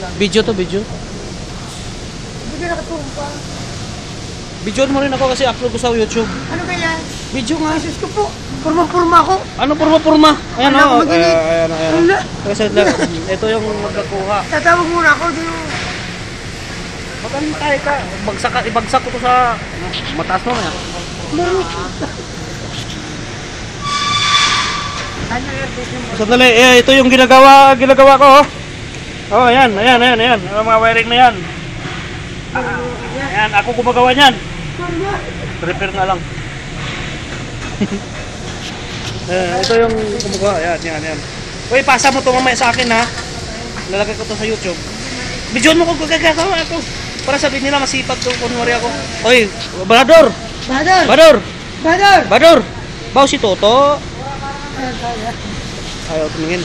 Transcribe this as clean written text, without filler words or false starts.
Video to, video. Hindi ka nakatumpa. Video mo rin ako kasi upload ko sa YouTube. Ano ba yan? Video nga. Jesus ko po. Purma-purma ako. Ano purma-purma? Ayan Wala o. akong magaling. Ayan. Kasi ito yung magkakuha. Tatawag muna ako. Magantay ka. Ibagsak ko to sa mataas mo nga. Sandali, ito yung ginagawa ko. Oh, ayan. Ang mga wiring na yan. Ayan, ako gumagawa niyan. Repair na lang. Ito yung gumagawa. Ayan. Uy, pasa mo to mamaya sa akin ha. Lalagay ko to sa YouTube. Bidyoon mo ko gagagawa ako. Para sabihin nila masipag to, kunwari ako. Uy, Bador! Baw si Toto. Ayaw tumingin.